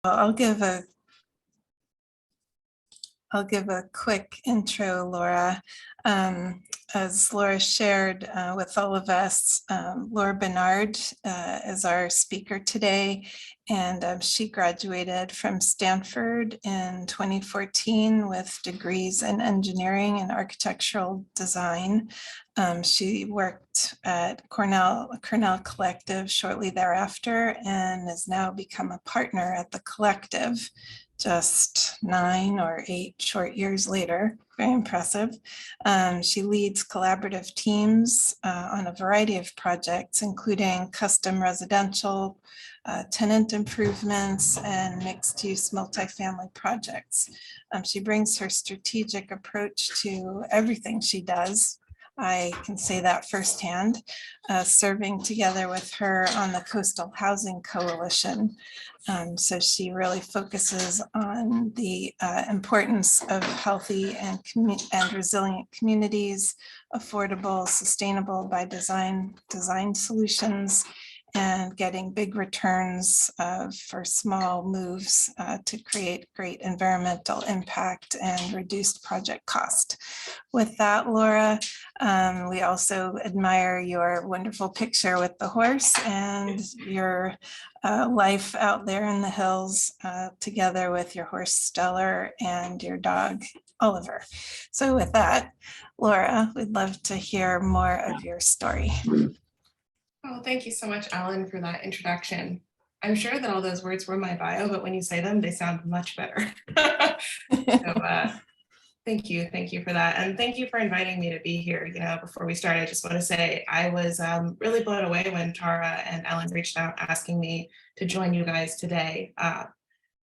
I'll give a quick intro, Laura. As Laura shared with all of us, Laura Bernard is our speaker today, and she graduated from Stanford in 2014 with degrees in engineering and architectural design. She worked at Cearnal Collective shortly thereafter and has now become a partner at the Collective just 9 or 8 short years later. Very impressive. She leads collaborative teams on a variety of projects, including custom residential, tenant improvements, and mixed-use multifamily projects. She brings her strategic approach to everything she does. I can say that firsthand, serving together with her on the Coastal Housing Coalition. So she really focuses on the importance of healthy and resilient communities, affordable, sustainable by design solutions, and getting big returns for small moves to create great environmental impact and reduced project cost. With that, Laura, we also admire your wonderful picture with the horse and your life out there in the hills together with your horse Stellar and your dog Oliver. So with that, Laura, we'd love to hear more of your story. Oh, thank you so much, Ellen, for that introduction. I'm sure that all those words were in my bio, but when you say them, they sound much better. So thank you for that. And thank you for inviting me to be here. You know, before we start, I just want to say I was really blown away when Tara and Ellen reached out asking me to join you guys today.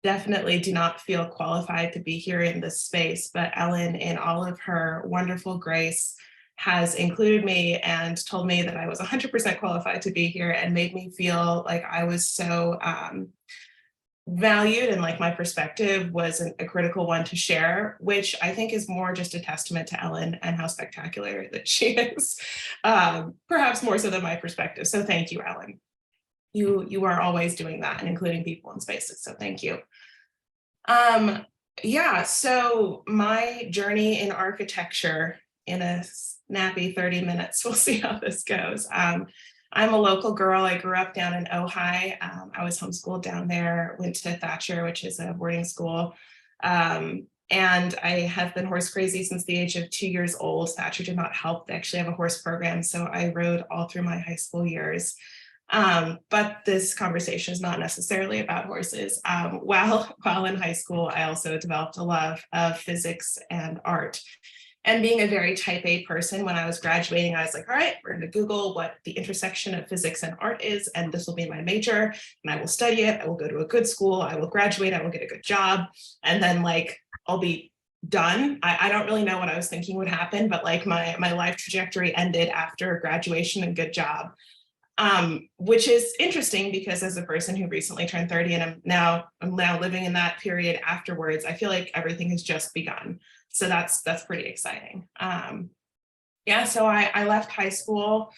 Definitely do not feel qualified to be here in this space, but Ellen, in all of her wonderful grace, has included me and told me that I was 100% qualified to be here and made me feel like I was so valued and like my perspective was a critical one to share, which I think is more just a testament to Ellen and how spectacular that she is, perhaps more so than my perspective. So thank you, Ellen. You are always doing that and including people in spaces, so thank you. Yeah, so my journey in architecture in a snappy 30 minutes. We'll see how this goes. I'm a local girl. I grew up down in Ojai. I was homeschooled down there, went to Thatcher, which is a boarding school. And I have been horse crazy since the age of 2 years old. Thatcher did not help. They actually have a horse program. So I rode all through my high school years. But this conversation is not necessarily about horses. While in high school, I also developed a love of physics and art. And being a very type A person, when I was graduating, I was like, all right, we're going to Google what the intersection of physics and art is, and this will be my major, and I will study it. I will go to a good school. I will graduate. I will get a good job. And then like, I'll be done. I don't really know what I was thinking would happen, but like my life trajectory ended after graduation and good job. Which is interesting because as a person who recently turned 30 and I'm now living in that period afterwards, I feel like everything has just begun. So that's pretty exciting. Yeah, so I left high school,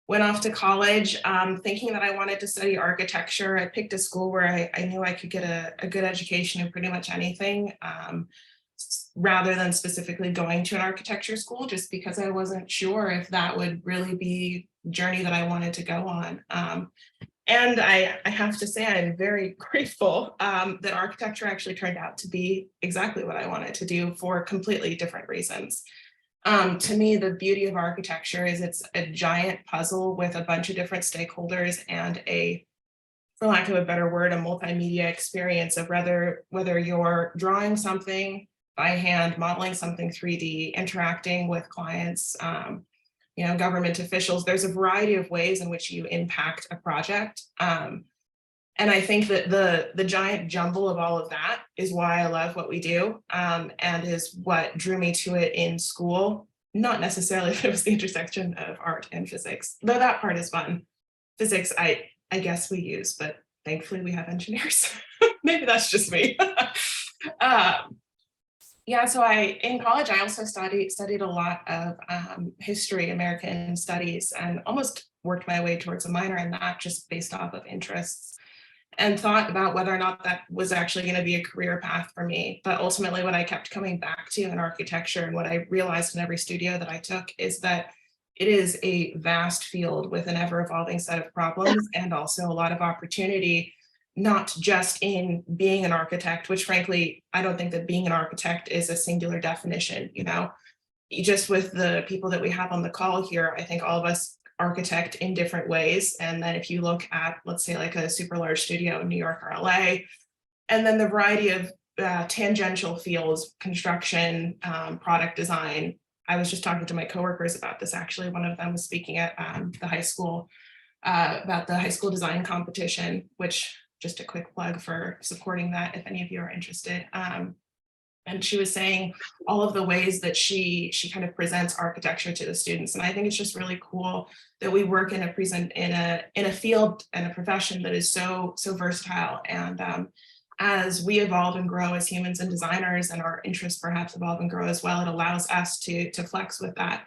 went off to college, thinking that I wanted to study architecture. I picked a school where I knew I could get a good education in pretty much anything, rather than specifically going to an architecture school, just because I wasn't sure if that would really be the journey that I wanted to go on. And I have to say, I'm very grateful that architecture actually turned out to be exactly what I wanted to do for completely different reasons. To me, the beauty of architecture is it's a giant puzzle with a bunch of different stakeholders and for lack of a better word, a multimedia experience of whether you're drawing something by hand, modeling something 3D, interacting with clients, you know, government officials. There's a variety of ways in which you impact a project. And I think that the giant jumble of all of that is why I love what we do, and is what drew me to it in school. Not necessarily that it was the intersection of art and physics, though that part is fun. Physics, I guess we use, but thankfully we have engineers. Maybe that's just me. Yeah, so in college, I also studied a lot of history, American studies, and almost worked my way towards a minor in that just based off of interests. and thought about whether or not that was actually going to be a career path for me. But ultimately, what I kept coming back to in architecture, and what I realized in every studio that I took, is that it is a vast field with an ever evolving set of problems, and also a lot of opportunity, not just in being an architect, which frankly, I don't think that being an architect is a singular definition. Just with the people that we have on the call here, I think all of us architect in different ways. And then if you look at, let's say, like a super large studio in New York or LA, and then the variety of tangential fields, construction, product design. I was just talking to my coworkers about this, actually. One of them was speaking at the high school about the high school design competition, which, just a quick plug for supporting that if any of you are interested. And she was saying all of the ways that she kind of presents architecture to the students. And I think it's just really cool that we work in a field and a profession that is so versatile. And as we evolve and grow as humans and designers, and our interests perhaps evolve and grow as well, it allows us to flex with that.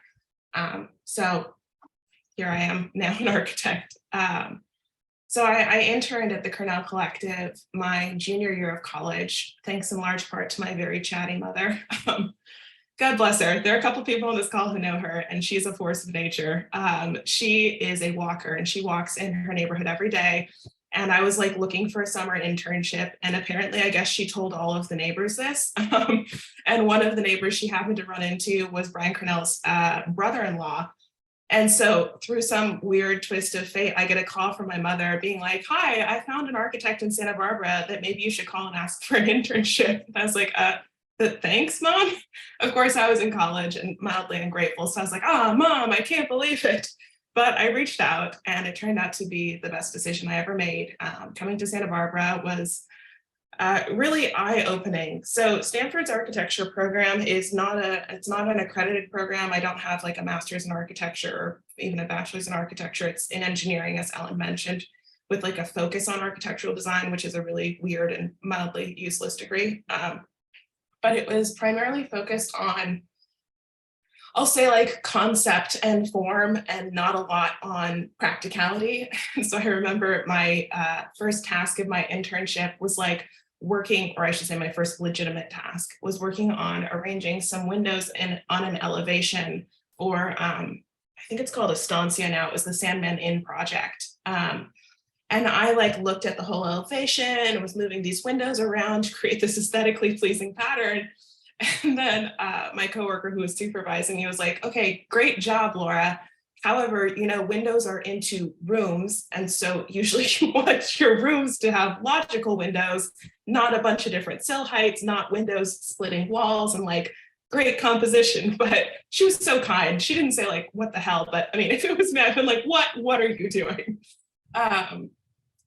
So here I am now, an architect. So I interned at the Cearnal Collective my junior year of college, thanks in large part to my very chatty mother. God bless her. There are a couple of people on this call who know her, and she's a force of nature. She is a walker, and she walks in her neighborhood every day. And I was like looking for a summer internship, and apparently I guess she told all of the neighbors this. And one of the neighbors she happened to run into was Brian Cearnal's brother-in-law. And so through some weird twist of fate, I get a call from my mother being like, "Hi, I found an architect in Santa Barbara that maybe you should call and ask for an internship." And I was like, thanks, Mom. Of course, I was in college and mildly ungrateful. So I was like, "Oh, Mom, I can't believe it." But I reached out, and it turned out to be the best decision I ever made. Coming to Santa Barbara was really eye-opening. So Stanford's architecture program is it's not an accredited program. I don't have like a master's in architecture or even a bachelor's in architecture. It's in engineering, as Ellen mentioned, with like a focus on architectural design, which is a really weird and mildly useless degree. But it was primarily focused on, I'll say, like concept and form, and not a lot on practicality. So I remember my first task of my internship was like working, or I should say my first legitimate task was working on arranging some windows on an elevation for, I think it's called Estancia now. It was the Sandman Inn project. And I like looked at the whole elevation and was moving these windows around to create this aesthetically pleasing pattern. And then my coworker who was supervising me was like, "Okay, great job, Laura. However, windows are into rooms. And so usually you want your rooms to have logical windows, not a bunch of different sill heights, not windows splitting walls, and like great composition." But she was so kind. She didn't say like, "What the hell?" But I mean, if it was me, I'd been like, what are you doing?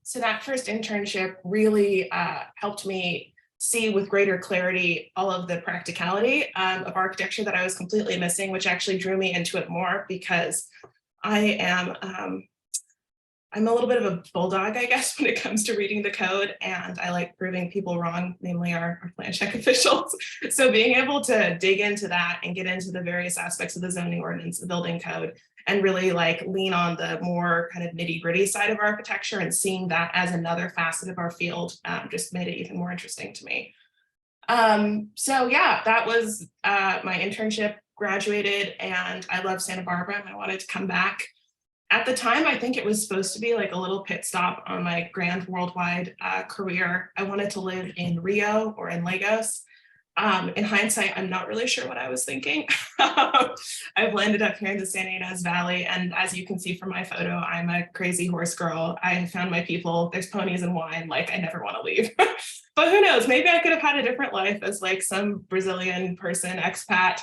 So that first internship really helped me see with greater clarity all of the practicality of architecture that I was completely missing, which actually drew me into it more, because I'm a little bit of a bulldog, I guess, when it comes to reading the code, and I like proving people wrong, namely our plan check officials. So being able to dig into that and get into the various aspects of the zoning ordinance, the building code, and really like lean on the more kind of nitty gritty side of architecture and seeing that as another facet of our field just made it even more interesting to me. So yeah, that was my internship. Graduated, and I love Santa Barbara, and I wanted to come back. At the time, I think it was supposed to be like a little pit stop on my grand worldwide career. I wanted to live in Rio or in Lagos. In hindsight, I'm not really sure what I was thinking. I've landed up here in the Santa Ynez Valley, and as you can see from my photo, I'm a crazy horse girl. I have found my people. There's ponies and wine. Like, I never want to leave. But who knows? Maybe I could have had a different life as like some Brazilian person, expat.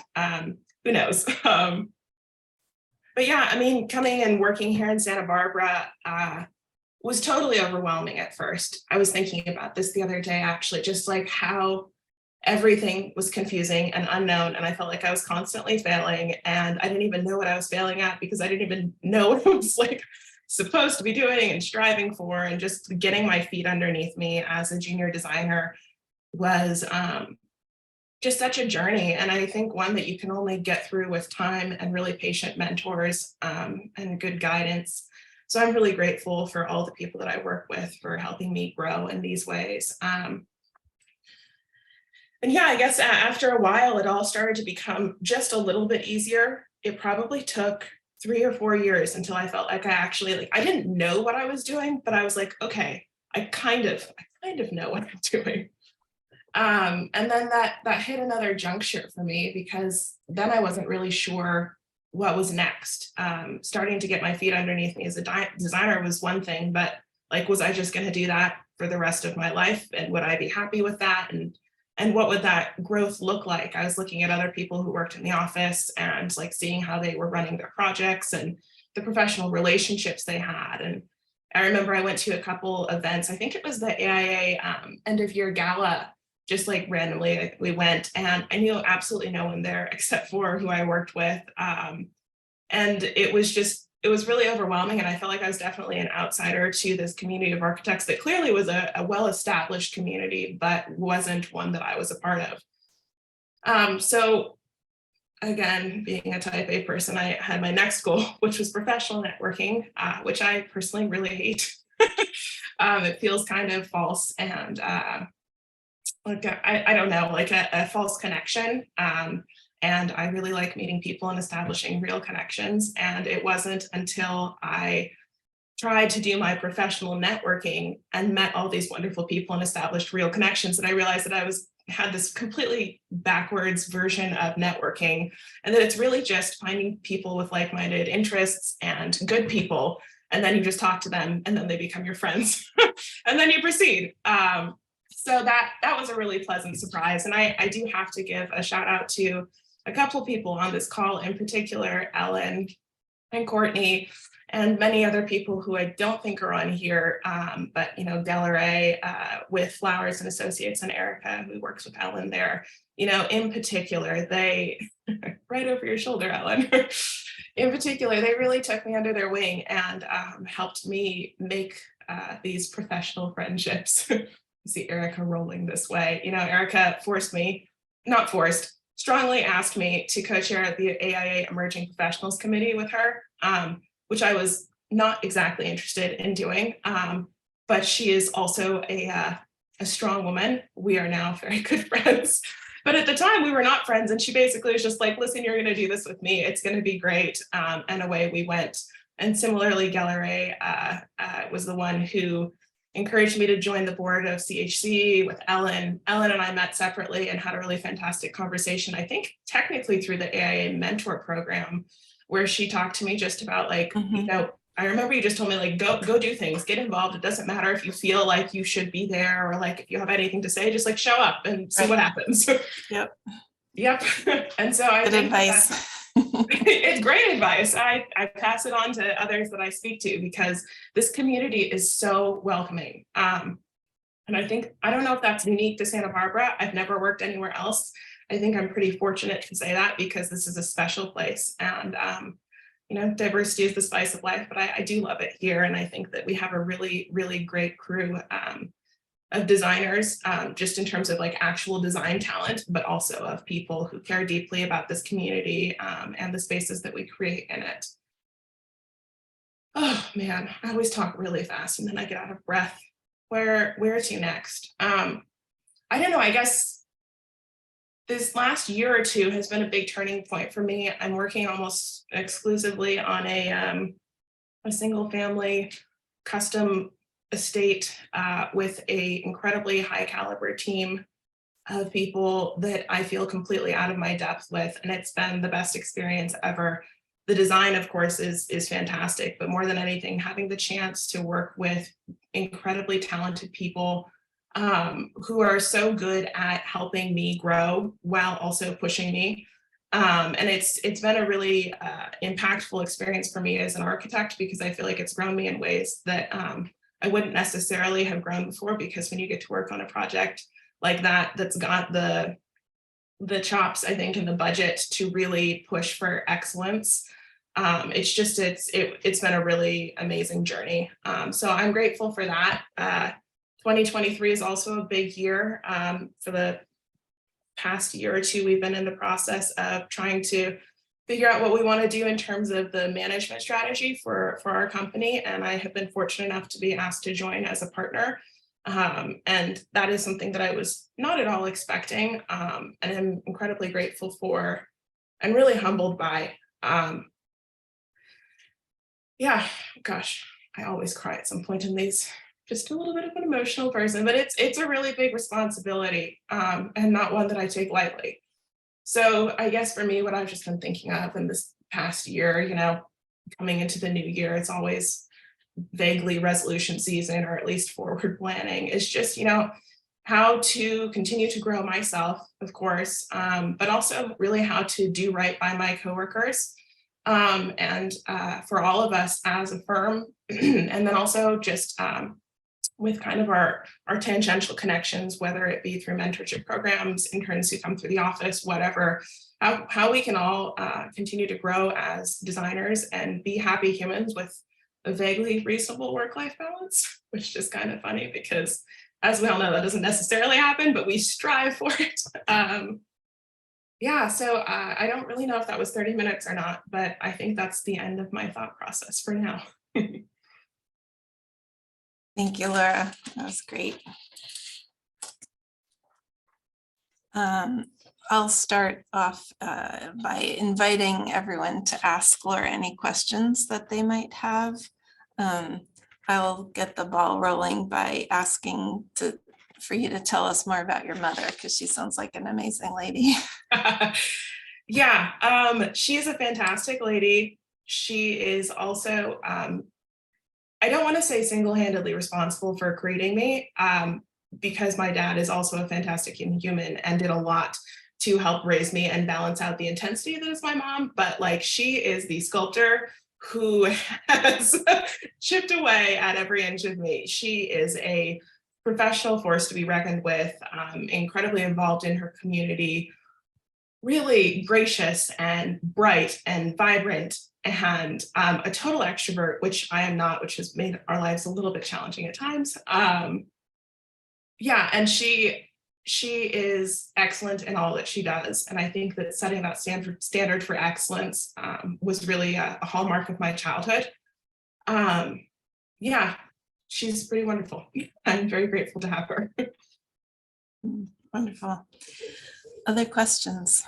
Who knows? But yeah, I mean, coming and working here in Santa Barbara was totally overwhelming at first. I was thinking about this the other day, actually, just like how everything was confusing and unknown. And I felt like I was constantly failing, and I didn't even know what I was failing at, because I didn't even know what I was like supposed to be doing and striving for. And just getting my feet underneath me as a junior designer was just such a journey. And I think one that you can only get through with time and really patient mentors and good guidance. So I'm really grateful for all the people that I work with for helping me grow in these ways. And yeah, I guess after a while, it all started to become just a little bit easier. It probably took 3 or 4 years until I felt like I actually, like, I didn't know what I was doing, but I was like, okay, I kind of know what I'm doing. And then that hit another juncture for me, because then I wasn't really sure what was next. Starting to get my feet underneath me as a designer was one thing, but like, was I just going to do that for the rest of my life? And would I be happy with that? And what would that growth look like? I was looking at other people who worked in the office and like seeing how they were running their projects and the professional relationships they had. And I remember I went to a couple events. I think it was the AIA end of year gala, just like randomly, like, we went, and I knew absolutely no one there except for who I worked with. And it was really overwhelming. And I felt like I was definitely an outsider to this community of architects that clearly was a well-established community, but wasn't one that I was a part of. So again, being a type A person, I had my next goal, which was professional networking, which I personally really hate. It feels kind of false and like I don't know, like a false connection. And I really like meeting people and establishing real connections. And it wasn't until I tried to do my professional networking and met all these wonderful people and established real connections that I realized that I had this completely backwards version of networking, and that it's really just finding people with like-minded interests and good people, and then you just talk to them and then they become your friends and then you proceed. So that was a really pleasant surprise. And I do have to give a shout out to a couple of people on this call, in particular, Ellen and Courtney, and many other people who I don't think are on here, but Delaray with Flowers and Associates, and Erica, who works with Ellen there. In particular, they right over your shoulder, Ellen. In particular, they really took me under their wing and helped me make these professional friendships. See Erica rolling this way. Erica strongly asked me to co-chair the AIA Emerging Professionals Committee with her, which I was not exactly interested in doing. But she is also a strong woman. We are now very good friends. But at the time, we were not friends. And she basically was just like, listen, you're going to do this with me. It's going to be great. And away we went. And similarly, Galeray was the one who encouraged me to join the board of CHC with Ellen. Ellen and I met separately and had a really fantastic conversation, I think technically through the AIA mentor program, where she talked to me just about like, I remember you just told me like, go do things, get involved. It doesn't matter if you feel like you should be there or like if you have anything to say, just like show up and see what happens. Yep. And so I think advice. It's great advice. I pass it on to others that I speak to, because this community is so welcoming. And I don't know if that's unique to Santa Barbara. I've never worked anywhere else. I think I'm pretty fortunate to say that, because this is a special place. And, diversity is the spice of life, but I do love it here. And I think that we have a really, really great crew of designers, just in terms of like actual design talent, but also of people who care deeply about this community and the spaces that we create in it. Oh man, I always talk really fast and then I get out of breath. Where to next? I don't know, I guess this last year or two has been a big turning point for me. I'm working almost exclusively on a single family custom estate with a incredibly high caliber team of people that I feel completely out of my depth with, and it's been the best experience ever. The design, of course, is fantastic, but more than anything, having the chance to work with incredibly talented people who are so good at helping me grow while also pushing me. And it's been a really impactful experience for me as an architect, because I feel like it's grown me in ways that I wouldn't necessarily have grown before, because when you get to work on a project like that's got the chops, I think, and the budget to really push for excellence, it's been a really amazing journey. So I'm grateful for that. 2023 is also a big year. For the past year or two, we've been in the process of trying to figure out what we want to do in terms of the management strategy for our company. And I have been fortunate enough to be asked to join as a partner. And that is something that I was not at all expecting, and I'm incredibly grateful for and really humbled by. Yeah, gosh, I always cry at some point in these. Just a little bit of an emotional person, but it's a really big responsibility, and not one that I take lightly. So I guess for me, what I've just been thinking of in this past year, coming into the new year, it's always vaguely resolution season, or at least forward planning, is just, how to continue to grow myself, of course, but also really how to do right by my coworkers, and for all of us as a firm, and then also just with kind of our tangential connections, whether it be through mentorship programs, interns who come through the office, whatever, how we can all continue to grow as designers and be happy humans with a vaguely reasonable work-life balance, which is kind of funny because, as we all know, that doesn't necessarily happen, but we strive for it. Yeah, so I don't really know if that was 30 minutes or not, but I think that's the end of my thought process for now. Thank you, Laura. That was great. I'll start off by inviting everyone to ask Laura any questions that they might have. I'll get the ball rolling by asking for you to tell us more about your mother, because she sounds like an amazing lady. Yeah, she is a fantastic lady. She is also, I don't want to say single-handedly responsible for creating me, because my dad is also a fantastic human and did a lot to help raise me and balance out the intensity that is my mom. But like, she is the sculptor who has chipped away at every inch of me. She is a professional force to be reckoned with, incredibly involved in her community, really gracious and bright and vibrant, and a total extrovert, which I am not, which has made our lives a little bit challenging at times. Yeah, and she is excellent in all that she does. And I think that setting that standard for excellence was really a hallmark of my childhood. Yeah, she's pretty wonderful. I'm very grateful to have her. Wonderful. Other questions?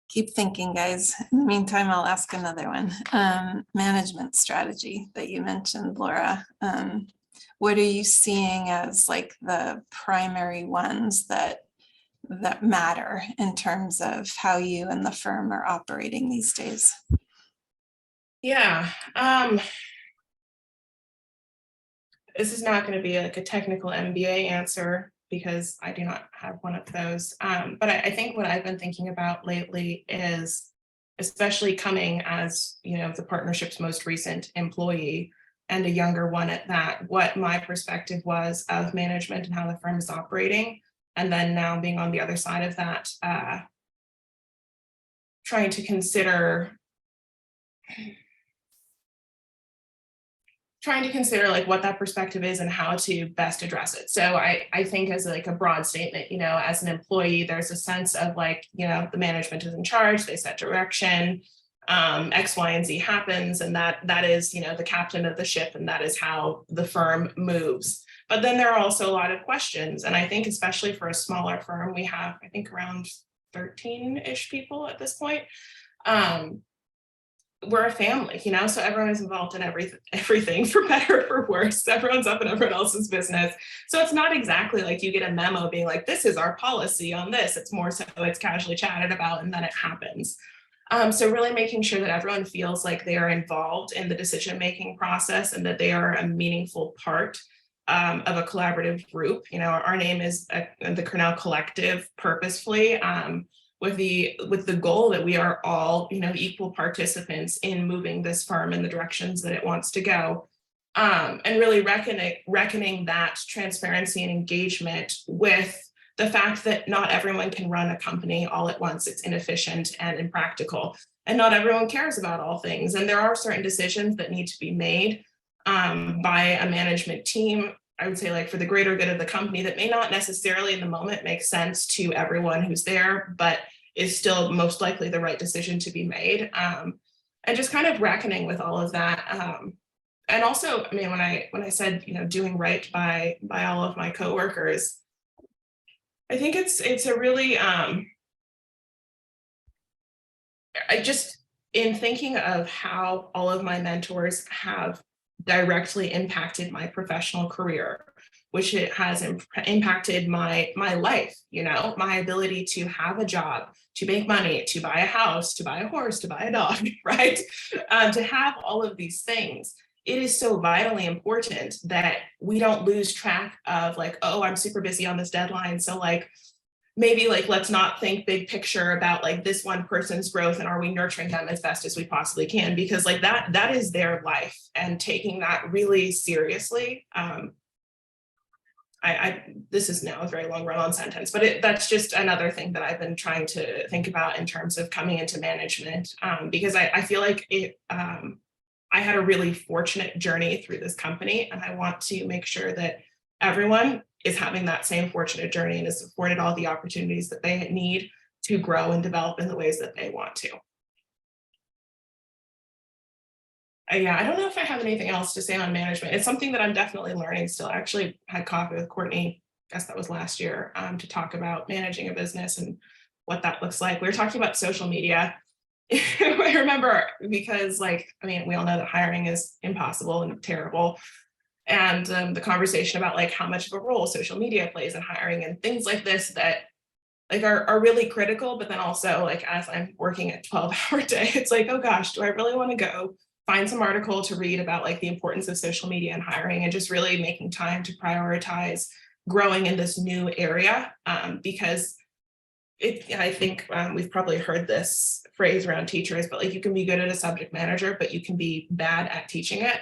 Keep thinking, guys. In the meantime, I'll ask another one. Management strategy that you mentioned, Laura. What are you seeing as like the primary ones that matter in terms of how you and the firm are operating these days? Yeah, this is not going to be like a technical MBA answer, because I do not have one of those. But I think what I've been thinking about lately is, especially coming as, the partnership's most recent employee and a younger one at that, what my perspective was of management and how the firm is operating. And then now being on the other side of that, trying to consider like what that perspective is and how to best address it. So I think as like a broad statement, as an employee, there's a sense of like, the management is in charge, they set direction, X, Y, and Z happens. And that is, the captain of the ship, and that is how the firm moves. But then there are also a lot of questions. And I think especially for a smaller firm, we have, I think, around 13-ish people at this point. We're a family, so everyone is involved in everything for better or for worse. Everyone's up in everyone else's business. So it's not exactly like you get a memo being like, this is our policy on this. It's more so it's casually chatted about and then it happens. So really making sure that everyone feels like they are involved in the decision-making process and that they are a meaningful part of a collaborative group. Our name is the Cearnal Collective, purposefully, with the goal that we are all, equal participants in moving this firm in the directions that it wants to go. And really reckoning that transparency and engagement with the fact that not everyone can run a company all at once. It's inefficient and impractical, and not everyone cares about all things. And there are certain decisions that need to be made. by a management team, I would say like for the greater good of the company, that may not necessarily in the moment make sense to everyone who's there, but is still most likely the right decision to be made. And just kind of reckoning with all of that. And also, I mean, when I said, you know, doing right by all of my coworkers, I think it's a really, I just, in thinking of how all of my mentors have directly impacted my professional career, which it has impacted my life, you know, my ability to have a job, to make money, to buy a house, to buy a horse, to buy a dog, right? To have all of these things. It is so vitally important that we don't lose track of like, oh, I'm super busy on this deadline. So like, maybe like, let's not think big picture about like this one person's growth and are we nurturing them as best as we possibly can, because like that is their life, and taking that really seriously. This is now a very long run-on sentence, but that's just another thing that I've been trying to think about in terms of coming into management, because I feel like I had a really fortunate journey through this company, and I want to make sure that everyone is having that same fortunate journey and is afforded all the opportunities that they need to grow and develop in the ways that they want to. Yeah, I don't know if I have anything else to say on management. It's something that I'm definitely learning still. I actually had coffee with Courtney, I guess that was last year, to talk about managing a business and what that looks like. We were talking about social media. I remember, because like, I mean, we all know that hiring is impossible and terrible. And the conversation about like how much of a role social media plays in hiring and things like this that like are really critical, but then also like as I'm working a 12-hour day, it's like, oh gosh, do I really want to go find some article to read about like the importance of social media and hiring, and just really making time to prioritize growing in this new area, because I think we've probably heard this phrase around teachers, but like you can be good at a subject manager, but you can be bad at teaching it.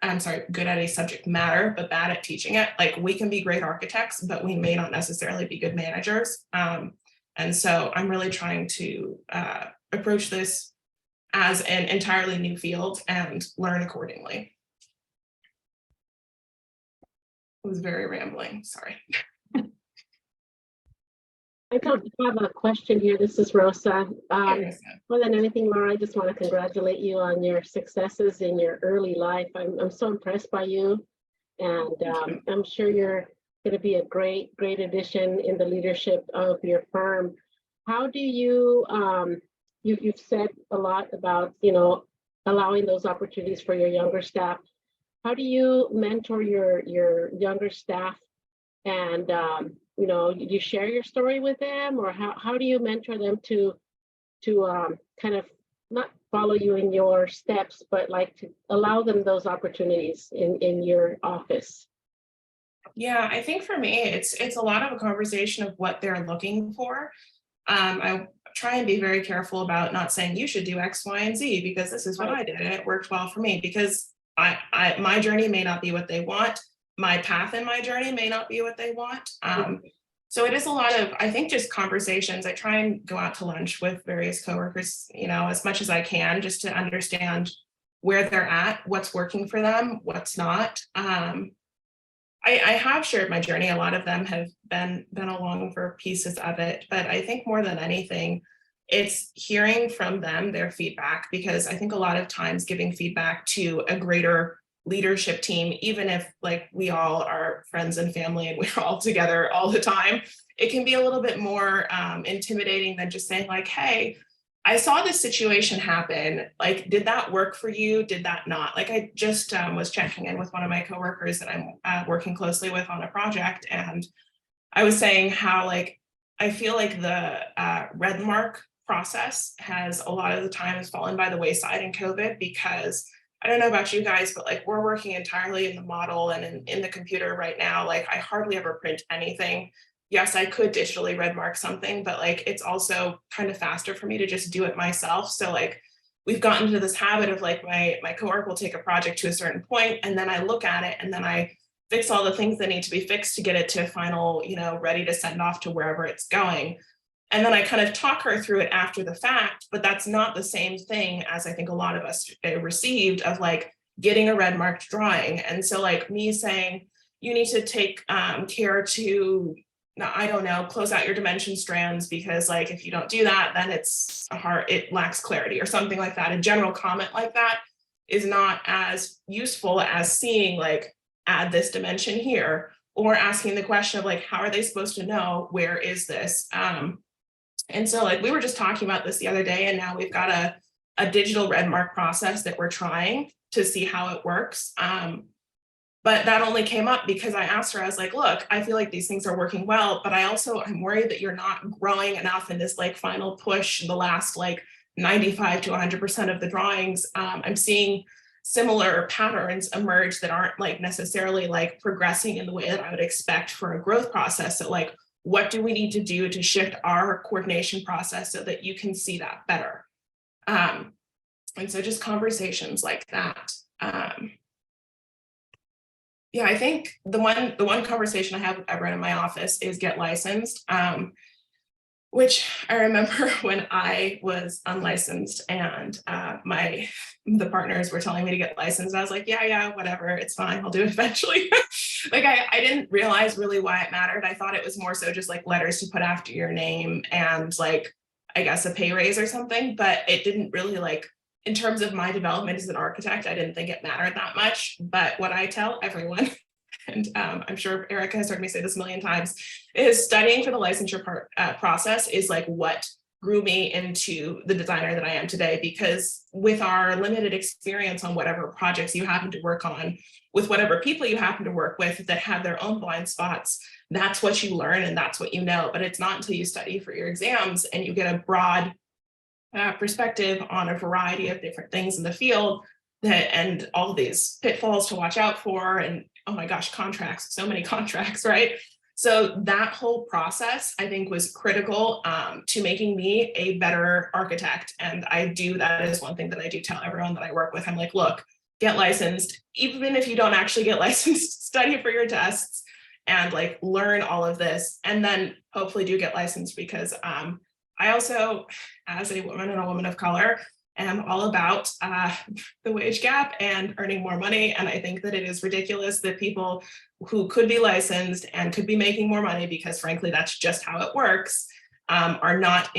I'm sorry, good at a subject matter, but bad at teaching it. Like we can be great architects, but we may not necessarily be good managers. And so I'm really trying to approach this as an entirely new field and learn accordingly. It was very rambling, sorry. I have a question here. This is Rosa. More than anything, Laura, I just want to congratulate you on your successes in your early life. I'm so impressed by you, and I'm sure you're going to be a great addition in the leadership of your firm. How do you, you've said a lot about, you know, allowing those opportunities for your younger staff. How do you mentor your younger staff, and you know, you share your story with them, or how do you mentor them to kind of not follow you in your steps, but like to allow them those opportunities in your office? Yeah, I think for me, it's a lot of a conversation of what they're looking for. I try and be very careful about not saying you should do X, Y, and Z because this is what I did and it worked well for me, because my journey may not be what they want. My path in my journey may not be what they want. So it is a lot of, I think, just conversations. I try and go out to lunch with various coworkers, you know, as much as I can, just to understand where they're at, what's working for them, what's not. I have shared my journey. A lot of them have been along for pieces of it, but I think more than anything, it's hearing from them their feedback, because I think a lot of times giving feedback to a greater leadership team, even if like we all are friends and family and we're all together all the time, it can be a little bit more intimidating than just saying like, hey, I saw this situation happen. Like, did that work for you? Did that not? Like, I just was checking in with one of my coworkers that I'm working closely with on a project. And I was saying how like, I feel like the red mark process has a lot of the time has fallen by the wayside in COVID, because I don't know about you guys, but like we're working entirely in the model and in the computer right now. Like I hardly ever print anything. Yes, I could digitally red mark something, but like it's also kind of faster for me to just do it myself. So like we've gotten into this habit of like my coworker will take a project to a certain point, and then I look at it and then I fix all the things that need to be fixed to get it to final, you know, ready to send off to wherever it's going. And then I kind of talk her through it after the fact, but that's not the same thing as I think a lot of us received of like getting a red marked drawing. And so like me saying, you need to take care to, I don't know, close out your dimension strands, because like if you don't do that, then it lacks clarity or something like that. A general comment like that is not as useful as seeing like, add this dimension here, or asking the question of like, how are they supposed to know where is this? And so like we were just talking about this the other day, and now we've got a digital red mark process that we're trying to see how it works. But that only came up because I asked her, I was like, look, I feel like these things are working well, but I'm worried that you're not growing enough in this like final push, the last like 95 to 100% of the drawings. I'm seeing similar patterns emerge that aren't like necessarily like progressing in the way that I would expect for a growth process. So like, what do we need to do to shift our coordination process so that you can see that better? And so just conversations like that. Yeah, I think the one conversation I have with everyone in my office is get licensed, which I remember when I was unlicensed and the partners were telling me to get licensed. I was like, yeah, whatever, it's fine, I'll do it eventually. Like I didn't realize really why it mattered. I thought it was more so just like letters to put after your name and like, I guess a pay raise or something, but it didn't really like, in terms of my development as an architect, I didn't think it mattered that much. But what I tell everyone, and I'm sure Erica has heard me say this a million times, is studying for the licensure process is like what grew me into the designer that I am today. Because with our limited experience on whatever projects you happen to work on, with whatever people you happen to work with that have their own blind spots, that's what you learn and that's what you know. But it's not until you study for your exams and you get a broad perspective on a variety of different things in the field and all these pitfalls to watch out for. And oh my gosh, contracts, so many contracts, right? So that whole process, I think, was critical to making me a better architect. And that is one thing that I do tell everyone that I work with. I'm like, look, get licensed. Even if you don't actually get licensed, study for your tests and like learn all of this, and then hopefully do get licensed, because I also, as a woman and a woman of color, am all about the wage gap and earning more money. And I think that it is ridiculous that people who could be licensed and could be making more money, because frankly, that's just how it works, are not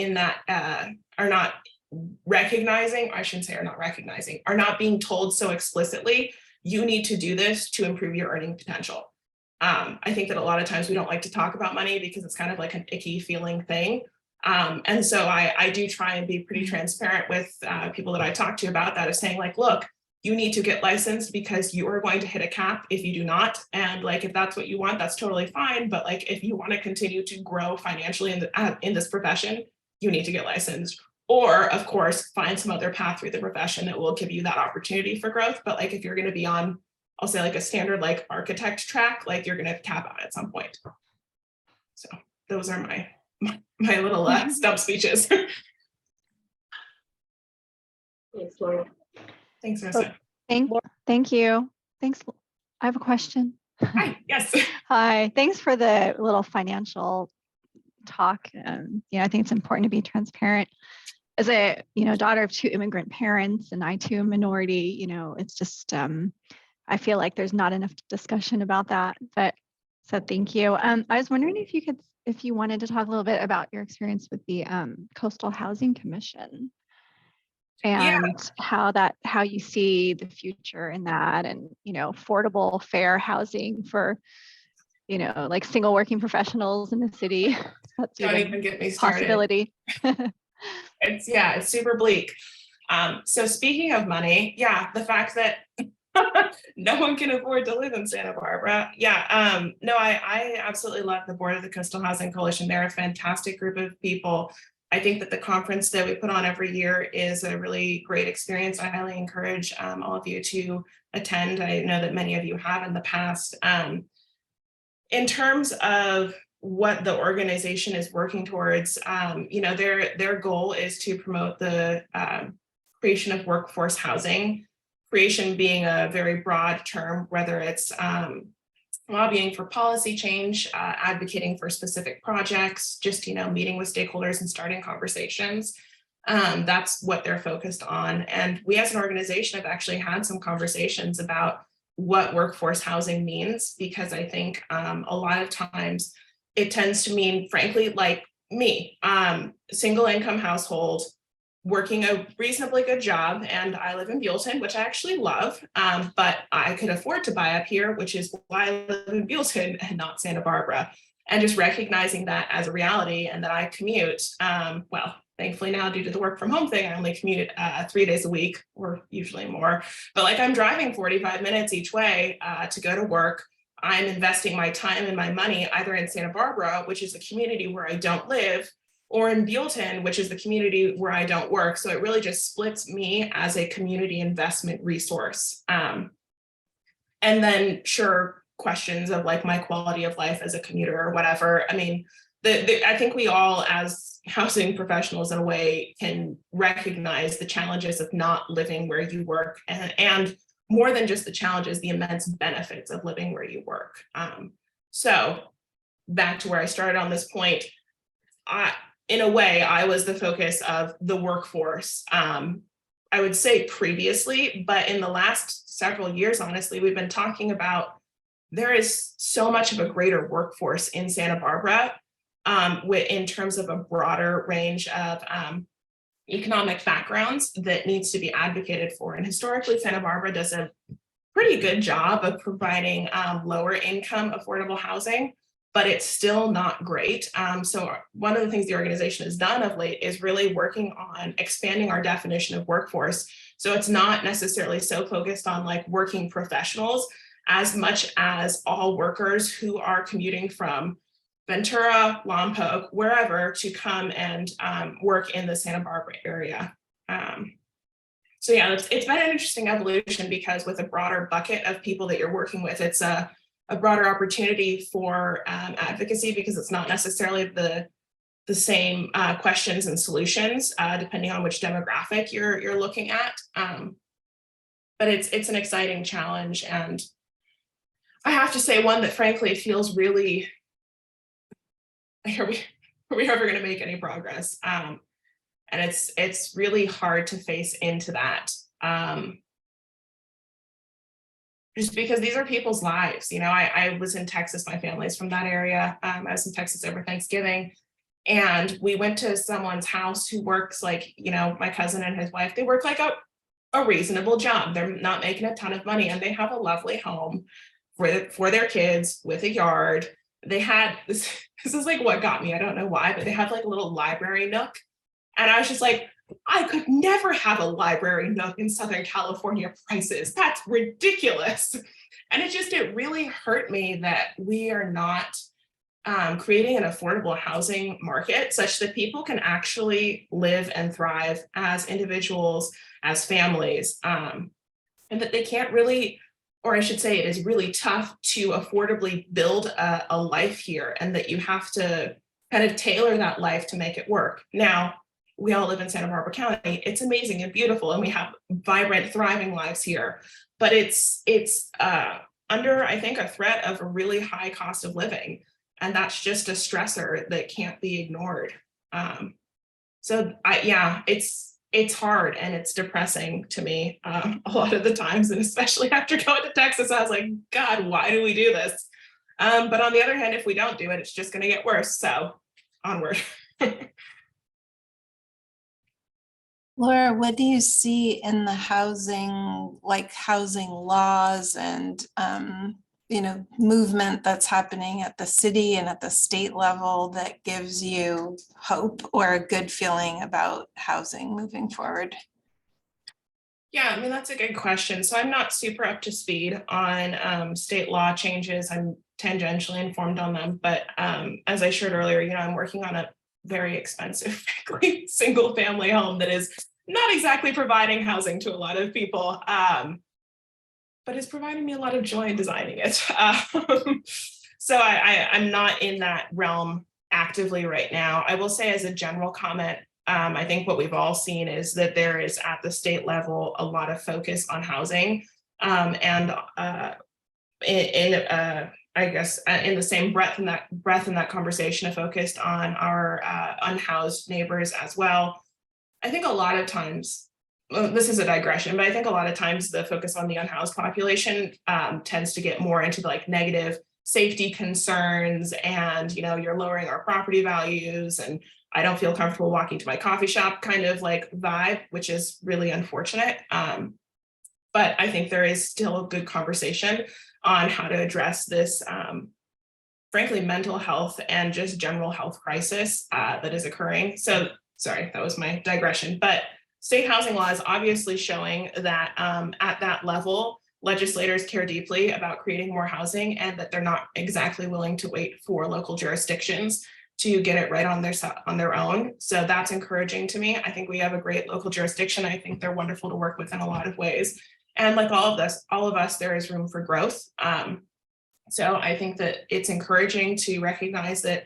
recognizing, I shouldn't say are not recognizing, are not being told so explicitly, you need to do this to improve your earning potential. I think that a lot of times we don't like to talk about money because it's kind of like an icky feeling thing. And so I do try and be pretty transparent with people that I talk to about that, of saying like, look, you need to get licensed because you are going to hit a cap if you do not. And like, if that's what you want, that's totally fine. But like, if you want to continue to grow financially in this profession, you need to get licensed. Or of course, find some other path through the profession that will give you that opportunity for growth. But like, if you're going to be on, I'll say like a standard like architect track, like you're going to cap out at some point. So those are my little stump speeches. Thanks, Laura. Thanks, Rosa. Thank you. Thanks. I have a question. Hi, yes. Hi, thanks for the little financial talk. I think it's important to be transparent. As a, daughter of two immigrant parents, and I too am minority, it's just, I feel like there's not enough discussion about that, but so thank you. I was wondering if you wanted to talk a little bit about your experience with the Coastal Housing Commission and how you see the future in that, and affordable, fair housing for like single working professionals in the city. That's Don't even get me started. Possibility. It's super bleak. So speaking of money, the fact that no one can afford to live in Santa Barbara. I absolutely love the board of the Coastal Housing Coalition. They're a fantastic group of people. I think that the conference that we put on every year is a really great experience. I highly encourage all of you to attend. I know that many of you have in the past. In terms of what the organization is working towards, their goal is to promote the creation of workforce housing. Creation being a very broad term, whether it's lobbying for policy change, advocating for specific projects, just meeting with stakeholders and starting conversations. That's what they're focused on. And we as an organization have actually had some conversations about what workforce housing means, because I think a lot of times it tends to mean, frankly, like me, single income household, working a reasonably good job. And I live in Buellton, which I actually love, but I could afford to buy up here, which is why I live in Buellton and not Santa Barbara. And just recognizing that as a reality, and that I commute, well, thankfully now due to the work from home thing, I only commute 3 days a week, or usually more, but like I'm driving 45 minutes each way to go to work. I'm investing my time and my money either in Santa Barbara, which is a community where I don't live, or in Buellton, which is the community where I don't work. So it really just splits me as a community investment resource. And then sure, questions of like my quality of life as a commuter or whatever. I mean, I think we all as housing professionals in a way can recognize the challenges of not living where you work, and more than just the challenges, the immense benefits of living where you work. So back to where I started on this point, in a way, I was the focus of the workforce, I would say previously, but in the last several years, honestly, we've been talking about there is so much of a greater workforce in Santa Barbara in terms of a broader range of economic backgrounds that needs to be advocated for. And historically, Santa Barbara does a pretty good job of providing lower income affordable housing, but it's still not great. So one of the things the organization has done of late is really working on expanding our definition of workforce. So it's not necessarily so focused on like working professionals as much as all workers who are commuting from Ventura, Lompoc, wherever, to come and work in the Santa Barbara area. So yeah, it's been an interesting evolution, because with a broader bucket of people that you're working with, it's a broader opportunity for advocacy, because it's not necessarily the same questions and solutions depending on which demographic you're looking at. But it's an exciting challenge, and I have to say one that frankly feels really, are we ever going to make any progress? And it's really hard to face into that. Just because these are people's lives. You know, I was in Texas, my family's from that area. I was in Texas over Thanksgiving, and we went to someone's house who works like, you know, my cousin and his wife, they work like a reasonable job. They're not making a ton of money, and they have a lovely home for their kids with a yard. They had this is like what got me, I don't know why, but they have like a little library nook. And I was just like, I could never have a library nook in Southern California prices. That's ridiculous. And it really hurt me that we are not creating an affordable housing market such that people can actually live and thrive as individuals, as families, and that they can't really, or I should say it is really tough to affordably build a life here, and that you have to kind of tailor that life to make it work. Now, we all live in Santa Barbara County. It's amazing and beautiful, and we have vibrant, thriving lives here. But it's under, I think, a threat of a really high cost of living, and that's just a stressor that can't be ignored. It's hard and it's depressing to me a lot of the times, and especially after going to Texas, I was like, God, why do we do this? But on the other hand, if we don't do it, it's just going to get worse. So onward. Laura, what do you see in the housing laws and movement that's happening at the city and at the state level that gives you hope or a good feeling about housing moving forward? Yeah, I mean, that's a good question. So I'm not super up to speed on state law changes. I'm tangentially informed on them, but as I shared earlier, I'm working on a very expensive, frankly, single family home that is not exactly providing housing to a lot of people, but is providing me a lot of joy in designing it. So I'm not in that realm actively right now. I will say, as a general comment, I think what we've all seen is that there is at the state level a lot of focus on housing, and I guess in the same breath in that conversation, I focused on our unhoused neighbors as well. I think a lot of times, well, this is a digression, but I think a lot of times the focus on the unhoused population tends to get more into like negative safety concerns and, you're lowering our property values and I don't feel comfortable walking to my coffee shop kind of like vibe, which is really unfortunate. But I think there is still a good conversation on how to address this, frankly, mental health and just general health crisis that is occurring. So, sorry, that was my digression, but state housing law is obviously showing that at that level, legislators care deeply about creating more housing and that they're not exactly willing to wait for local jurisdictions to get it right on their own. So that's encouraging to me. I think we have a great local jurisdiction. I think they're wonderful to work with in a lot of ways. And like all of us, there is room for growth. So I think that it's encouraging to recognize that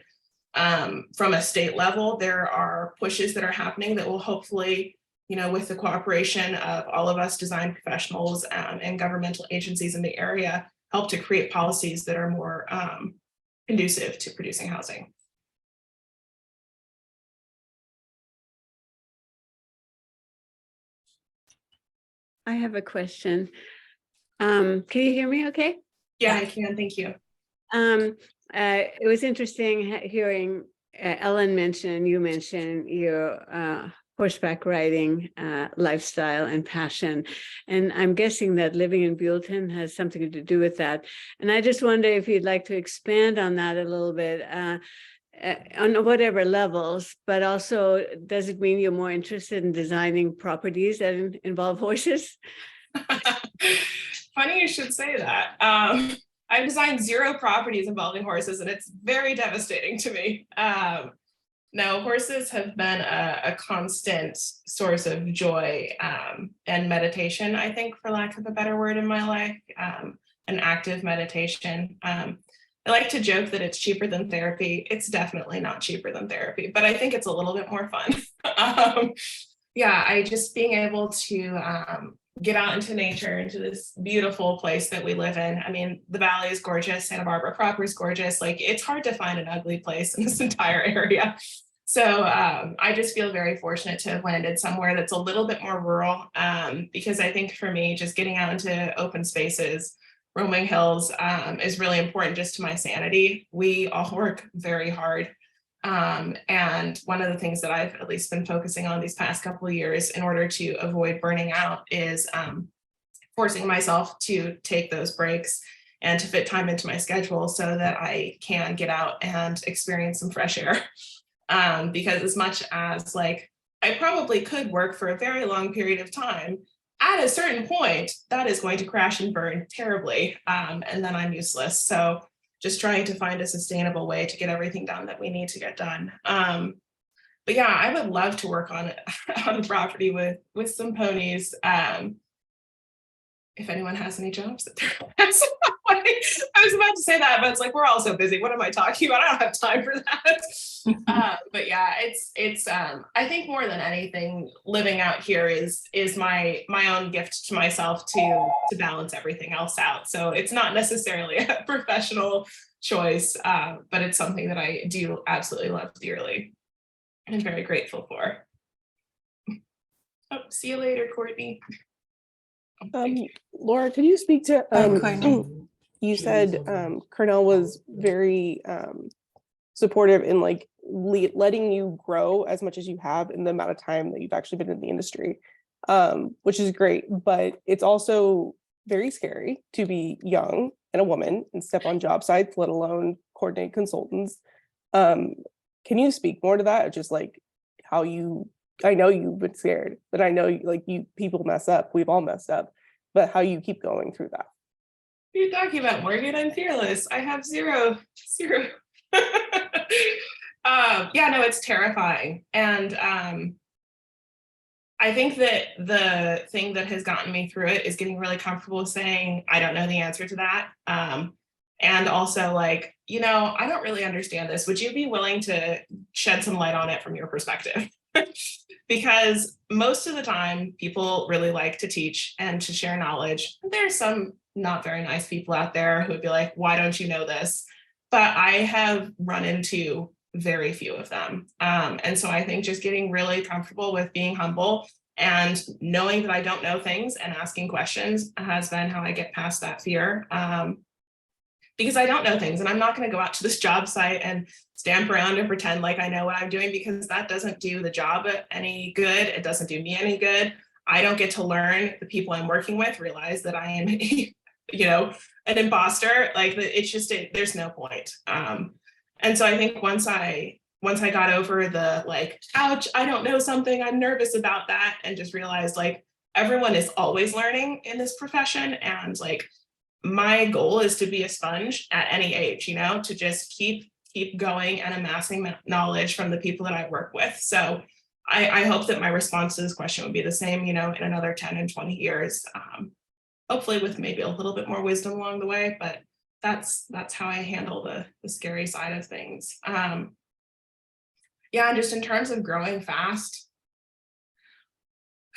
from a state level, there are pushes that are happening that will hopefully, with the cooperation of all of us design professionals and governmental agencies in the area, help to create policies that are more conducive to producing housing. I have a question. Can you hear me okay? Yeah, I can. Thank you. It was interesting hearing Ellen mention, you mentioned your horseback riding lifestyle and passion. And I'm guessing that living in Buellton has something to do with that. And I just wonder if you'd like to expand on that a little bit. On whatever levels, but also does it mean you're more interested in designing properties that involve horses? Funny you should say that. I've designed 0 properties involving horses and it's very devastating to me. No, horses have been a constant source of joy and meditation, I think, for lack of a better word, in my life, an active meditation. I like to joke that it's cheaper than therapy. It's definitely not cheaper than therapy, but I think it's a little bit more fun. I just being able to get out into nature, into this beautiful place that we live in. I mean, the valley is gorgeous. Santa Barbara proper is gorgeous. Like, it's hard to find an ugly place in this entire area. So I just feel very fortunate to have landed somewhere that's a little bit more rural because I think for me, just getting out into open spaces, roaming hills is really important just to my sanity. We all work very hard. And one of the things that I've at least been focusing on these past couple of years in order to avoid burning out is forcing myself to take those breaks and to fit time into my schedule so that I can get out and experience some fresh air. Because as much as like, I probably could work for a very long period of time, at a certain point, that is going to crash and burn terribly, and then I'm useless. So just trying to find a sustainable way to get everything done that we need to get done. But yeah, I would love to work on a property with some ponies. If anyone has any jobs that they're I was about to say that, but it's like, we're all so busy. What am I talking about? I don't have time for that. But yeah, it's I think more than anything, living out here is my own gift to myself to balance everything else out. So it's not necessarily a professional choice, but it's something that I do absolutely love dearly and I'm very grateful for. Oh, see you later, Courtney. Laura, could you speak to Courtney. you said Cearnal was very supportive in like letting you grow as much as you have in the amount of time that you've actually been in the industry, which is great, but it's also very scary to be young and a woman and step on job sites, let alone coordinate consultants. Can you speak more to that? Just like how I know you've been scared, but I know people mess up. We've all messed up, but how you keep going through that. You're talking about Morgan, I'm fearless. I have zero. Yeah, no, it's terrifying. And I think that the thing that has gotten me through it is getting really comfortable saying, I don't know the answer to that. And also like, I don't really understand this. Would you be willing to shed some light on it from your perspective? Because most of the time people really like to teach and to share knowledge. There's some not very nice people out there who would be like, why don't you know this? But I have run into very few of them. And so I think just getting really comfortable with being humble and knowing that I don't know things and asking questions has been how I get past that fear. Because I don't know things, and I'm not going to go out to this job site and stamp around and pretend like I know what I'm doing, because that doesn't do the job any good. It doesn't do me any good. I don't get to learn. The people I'm working with realize that I am, an imposter. Like, it's just, there's no point. And so I think once I got over the like, ouch, I don't know something, I'm nervous about that, and just realized like everyone is always learning in this profession, and like my goal is to be a sponge at any age, to just keep going and amassing knowledge from the people that I work with. So I hope that my response to this question would be the same, in another 10 and 20 years, hopefully with maybe a little bit more wisdom along the way, but that's how I handle the scary side of things. And just in terms of growing fast,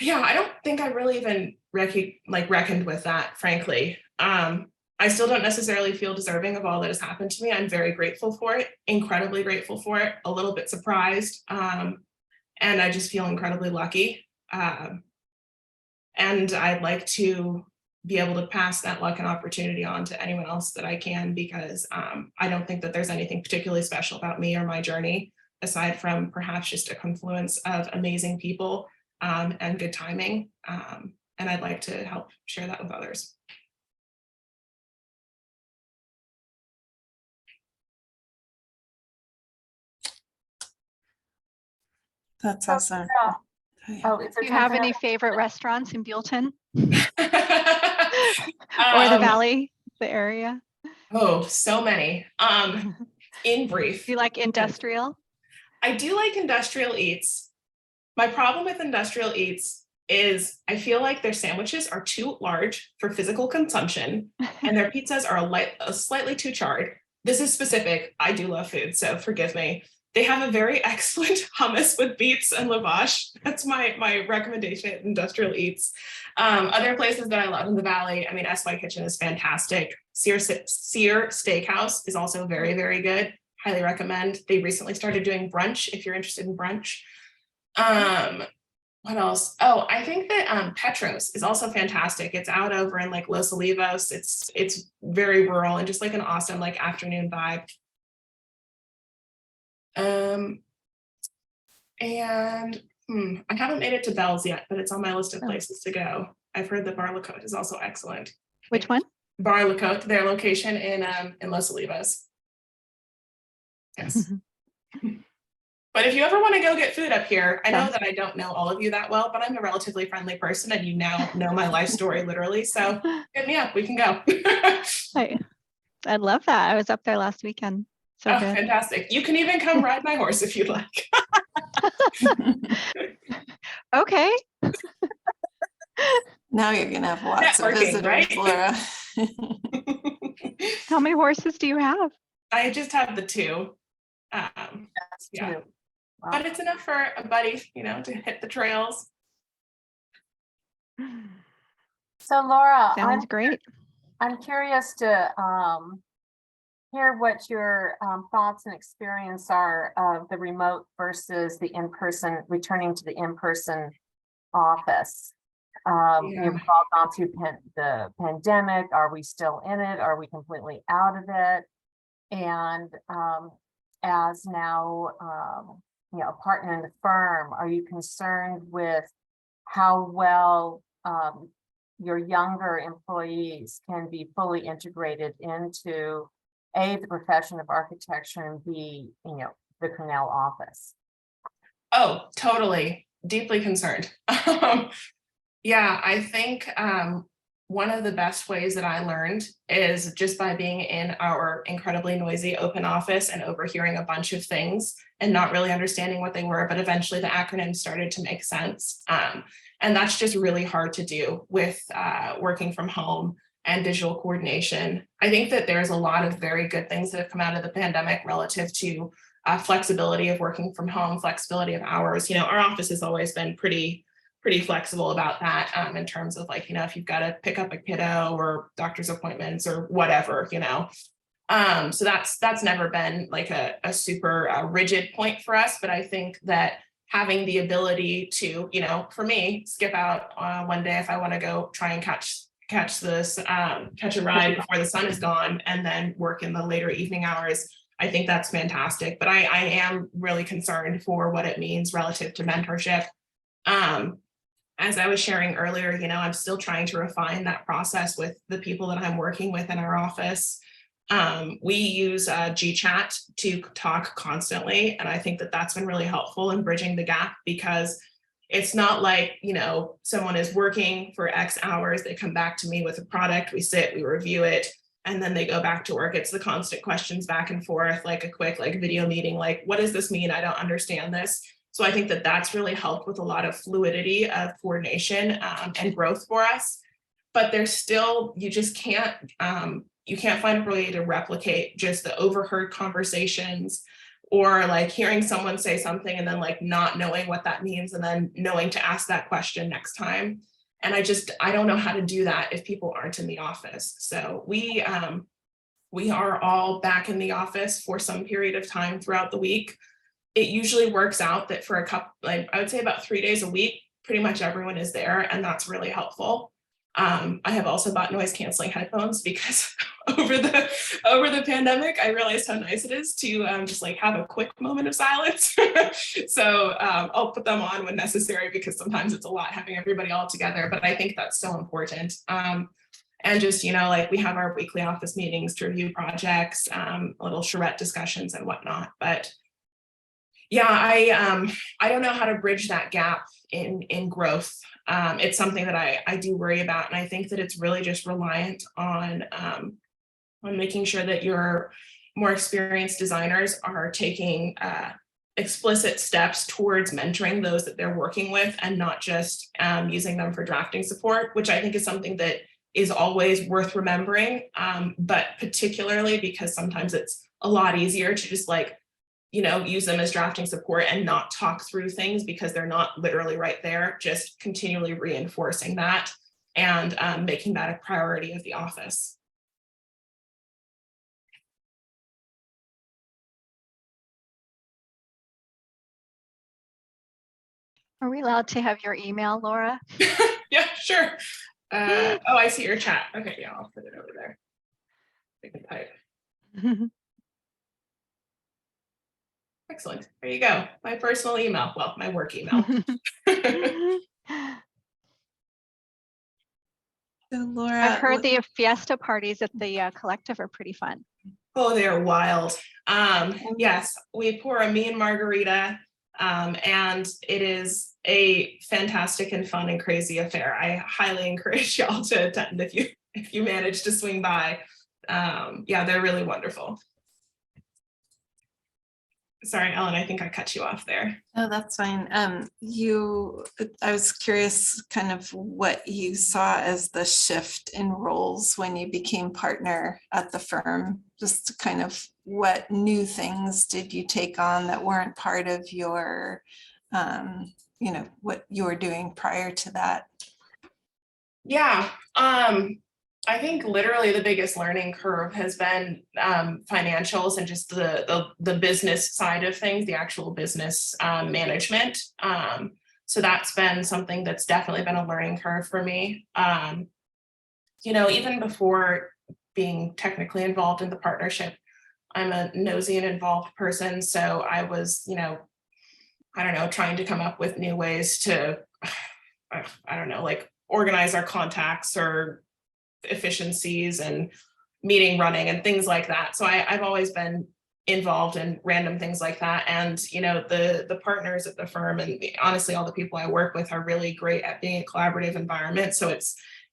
I don't think I really even reckoned with that, frankly. I still don't necessarily feel deserving of all that has happened to me. I'm very grateful for it, incredibly grateful for it, a little bit surprised. And I just feel incredibly lucky. And I'd like to be able to pass that luck and opportunity on to anyone else that I can, because I don't think that there's anything particularly special about me or my journey, aside from perhaps just a confluence of amazing people and good timing. And I'd like to help share that with others. That's awesome. Oh, Do you have any favorite restaurants in Buellton or or the Valley, the area? Oh, so many. In brief. Do you like industrial? I do like industrial eats. My problem with industrial eats is I feel like their sandwiches are too large for physical consumption, and their pizzas are slightly too charred. This is specific. I do love food, so forgive me. They have a very excellent hummus with beets and lavash. That's my recommendation at industrial eats. Other places that I love in the Valley, SY Kitchen is fantastic. Sear Steakhouse is also very, very good. Highly recommend. They recently started doing brunch, if you're interested in brunch. What else? Oh, I think that Petros is also fantastic. It's out over in like Los Olivos. It's very rural and just like an awesome like afternoon vibe. And I haven't made it to Bell's yet, but it's on my list of places to go. I've heard that Bar La Côte is also excellent. Which one? Bar La Côte, their location in Los Olivos. Yes. But if you ever want to go get food up here, I know that I don't know all of you that well, but I'm a relatively friendly person, and you now know my life story literally. So hit me up, we can go. I'd love that. I was up there last weekend. So good. Fantastic. You can even come ride my horse if you'd like. Okay. Now you're going to have lots of visitors, right? Laura. How many horses do you have? I just have the two. Yeah. Wow. But it's enough for a buddy, to hit the trails. So Laura, sounds great. I'm curious to hear what your thoughts and experience are of the remote versus the in-person, returning to the in-person office. We've all gone through the pandemic. Are we still in it? Are we completely out of it? And as now, a partner in the firm, are you concerned with how well your younger employees can be fully integrated into A, the profession of architecture, and B, the Cearnal office? Oh, totally. Deeply concerned. Yeah, I think one of the best ways that I learned is just by being in our incredibly noisy open office and overhearing a bunch of things and not really understanding what they were, but eventually the acronyms started to make sense. And that's just really hard to do with working from home and visual coordination. I think that there's a lot of very good things that have come out of the pandemic relative to flexibility of working from home, flexibility of hours. Our office has always been pretty flexible about that in terms of if you've got to pick up a kiddo or doctor's appointments or whatever, So that's never been like a super rigid point for us, but I think that having the ability to, you know, for me, skip out one day if I want to go try and catch a ride before the sun is gone, and then work in the later evening hours, I think that's fantastic. But I am really concerned for what it means relative to mentorship. As I was sharing earlier, you know, I'm still trying to refine that process with the people that I'm working with in our office. We use GChat to talk constantly, and I think that that's been really helpful in bridging the gap, because it's not like, you know, someone is working for X hours, they come back to me with a product, we sit, we review it, and then they go back to work. It's the constant questions back and forth, like a quick video meeting, like, what does this mean? I don't understand this. So I think that that's really helped with a lot of fluidity of coordination and growth for us. But there's still, you just can't, you can't find a way to replicate just the overheard conversations, or like hearing someone say something and then like not knowing what that means and then knowing to ask that question next time. And I don't know how to do that if people aren't in the office. So we are all back in the office for some period of time throughout the week. It usually works out that for a couple, like I would say about 3 days a week, pretty much everyone is there, and that's really helpful. I have also bought noise canceling headphones because over the pandemic, I realized how nice it is to just like have a quick moment of silence. So I'll put them on when necessary, because sometimes it's a lot having everybody all together, but I think that's so important. And just, you know, like we have our weekly office meetings to review projects, little charrette discussions and whatnot. But yeah, I don't know how to bridge that gap in growth. It's something that I do worry about, and I think that it's really just reliant on making sure that your more experienced designers are taking explicit steps towards mentoring those that they're working with, and not just using them for drafting support, which I think is something that is always worth remembering, but particularly because sometimes it's a lot easier to just like, you know, use them as drafting support and not talk through things because they're not literally right there. Just continually reinforcing that and making that a priority of the office. Are we allowed to have your email, Laura? Yeah, sure. Oh, I see your chat. Okay, yeah, I'll put it over there. I can type. Excellent. There you go. My personal email. Well, my work email. So Laura, I've heard the fiesta parties at the collective are pretty fun. Oh, they're wild. Yes, we pour a mean margarita, and it is a fantastic and fun and crazy affair. I highly encourage y'all to attend if you manage to swing by. Yeah, they're really wonderful. Sorry, Ellen, I think I cut you off there. oh, that's fine. I was curious kind of what you saw as the shift in roles when you became partner at the firm. Just kind of what new things did you take on that weren't part of your, you know, what you were doing prior to that? Yeah, I think literally the biggest learning curve has been financials and just the business side of things, the actual business management. So that's been something that's definitely been a learning curve for me. You know, even before being technically involved in the partnership, I'm a nosy and involved person. So I was, you know, I don't know, trying to come up with new ways to, I don't know, like organize our contacts or efficiencies and meeting running and things like that. So I've always been involved in random things like that. And, you know, the partners at the firm and honestly, all the people I work with are really great at being a collaborative environment. So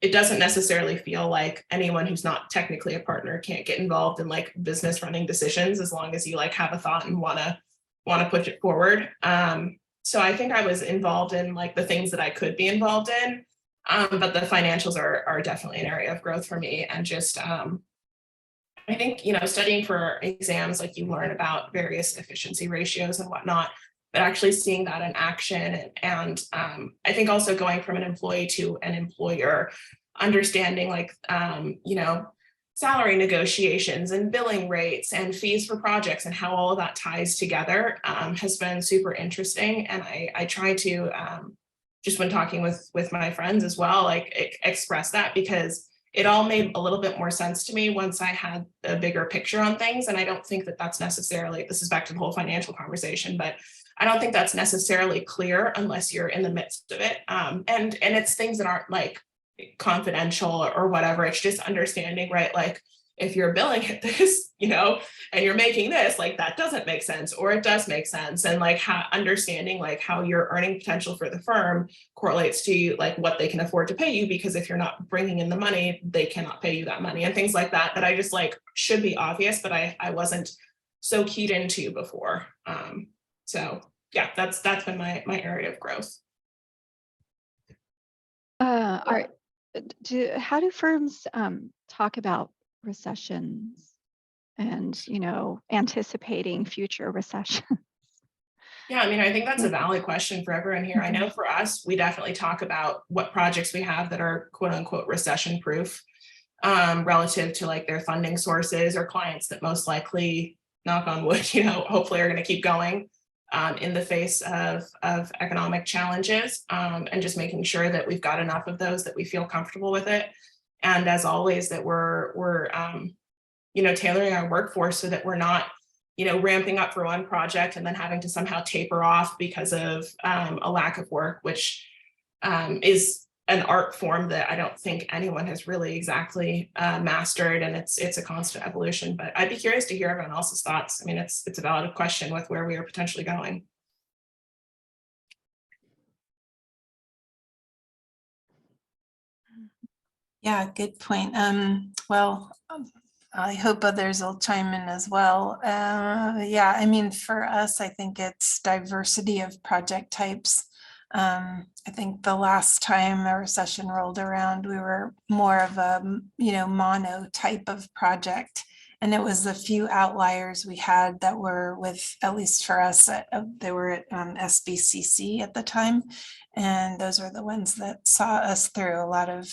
it doesn't necessarily feel like anyone who's not technically a partner can't get involved in like business running decisions, as long as you like have a thought and want to push it forward. So I think I was involved in like the things that I could be involved in. But the financials are definitely an area of growth for me. And just, I think, you know, studying for exams, like you learn about various efficiency ratios and whatnot, but actually seeing that in action. And I think also going from an employee to an employer, understanding like, you know, salary negotiations and billing rates and fees for projects and how all of that ties together has been super interesting. And I try to, just when talking with my friends as well, like express that, because it all made a little bit more sense to me once I had a bigger picture on things. And I don't think that that's necessarily, this is back to the whole financial conversation, but I don't think that's necessarily clear unless you're in the midst of it. And it's things that aren't like confidential or whatever. It's just understanding, right? Like if you're billing at this, you know, and you're making this, like that doesn't make sense, or it does make sense. And like understanding like how your earning potential for the firm correlates to like what they can afford to pay you, because if you're not bringing in the money, they cannot pay you that money, and things like that, that I just like should be obvious, but I wasn't so keyed into before. So yeah, that's been my area of growth. How do firms talk about recessions and, you know, anticipating future recessions? Yeah, I mean, I think that's a valid question for everyone here. I know for us, we definitely talk about what projects we have that are quote unquote recession proof, relative to like their funding sources or clients that most likely, knock on wood, you know, hopefully are going to keep going in the face of economic challenges, and just making sure that we've got enough of those that we feel comfortable with it. And as always, that we're you know, tailoring our workforce so that we're not, you know, ramping up for one project and then having to somehow taper off because of a lack of work, which is an art form that I don't think anyone has really exactly mastered, and it's a constant evolution. But I'd be curious to hear everyone else's thoughts. I mean, it's a valid question with where we are potentially going. Yeah, good point. Well, I hope others will chime in as well. Yeah, I mean, for us, I think it's diversity of project types. I think the last time a recession rolled around, we were more of a, you know, mono type of project. And it was a few outliers we had that were with, at least for us, they were at SBCC at the time. And those were the ones that saw us through. A lot of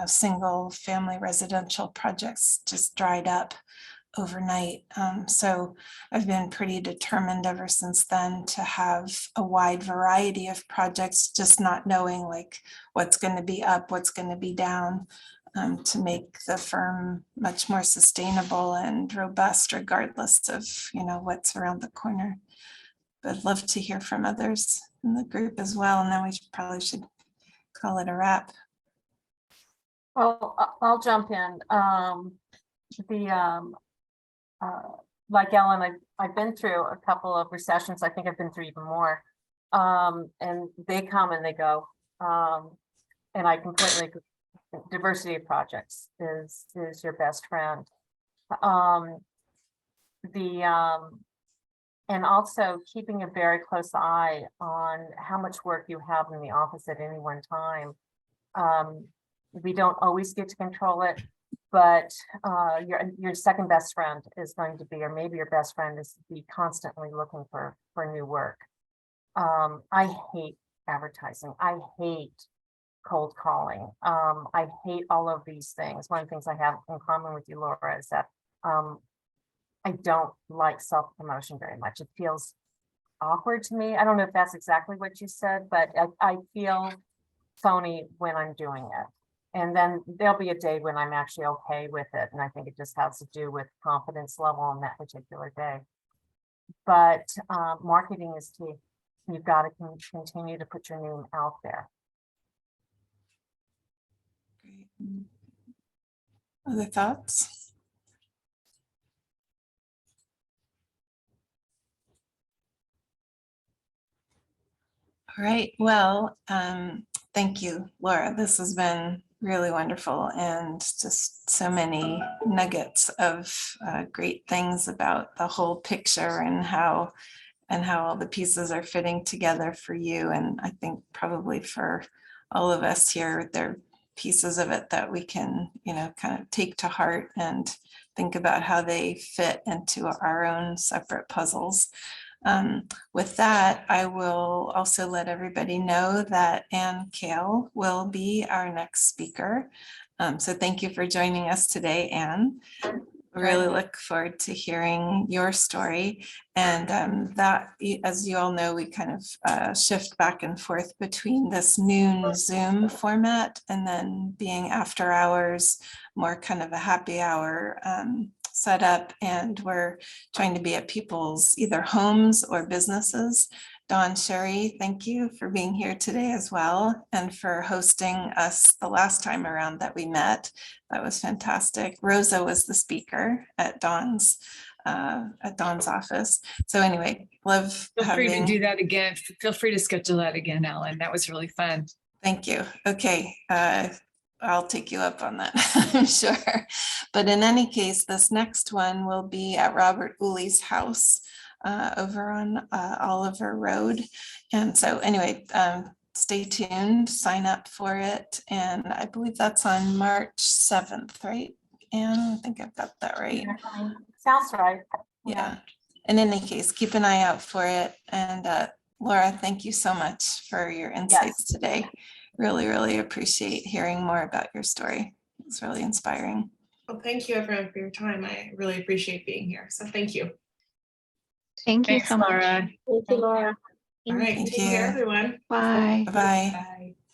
single family residential projects just dried up overnight. So I've been pretty determined ever since then to have a wide variety of projects, just not knowing like what's going to be up, what's going to be down, to make the firm much more sustainable and robust, regardless of, you know, what's around the corner. But I'd love to hear from others in the group as well, and then we probably should call it a wrap. Well, I'll jump in. Like Ellen, I've been through a couple of recessions. I think I've been through even more. And they come and they go. And I completely agree. Diversity of projects is your best friend. And also keeping a very close eye on how much work you have in the office at any one time. We don't always get to control it, but your second best friend is going to be, or maybe your best friend is to be constantly looking for new work. I hate advertising. I hate cold calling. I hate all of these things. One of the things I have in common with you, Laura, is that I don't like self-promotion very much. It feels awkward to me. I don't know if that's exactly what you said, but I feel phony when I'm doing it. And then there'll be a day when I'm actually okay with it. And I think it just has to do with confidence level on that particular day. But marketing is key. You've got to continue to put your name out there. Great. Other thoughts? All right, well, thank you, Laura. This has been really wonderful, and just so many nuggets of great things about the whole picture and how all the pieces are fitting together for you. And I think probably for all of us here, there are pieces of it that we can, you know, kind of take to heart and think about how they fit into our own separate puzzles. With that, I will also let everybody know that Ann Kale will be our next speaker. So thank you for joining us today, Ann. Really look forward to hearing your story. And that, as you all know, we kind of shift back and forth between this noon Zoom format and then being after hours, more kind of a happy hour setup. And we're trying to be at people's either homes or businesses. Dawn, Sherry, thank you for being here today as well, and for hosting us the last time around that we met. That was fantastic. Rosa was the speaker at Dawn's office. So anyway, love Feel free to having. do that again. Feel free to schedule that again, Ellen. That was really fun. Thank you. Okay. I'll take you up on that, I'm sure. But in any case, this next one will be at Robert Uli's house over on Oliver Road. And so anyway, stay tuned, sign up for it. And I believe that's on March 7th, right? And I think I've got that right. Sounds right. Yeah. In any case, keep an eye out for it. And Laura, thank you so much for your insights today. Really, really appreciate hearing more about your story. It's really inspiring. Well, thank you everyone for your time. I really appreciate being here. So thank you. Thank you Thanks, so much. Laura. Thank you, Laura. All right, Thank take care, you. everyone. Bye. Bye-bye.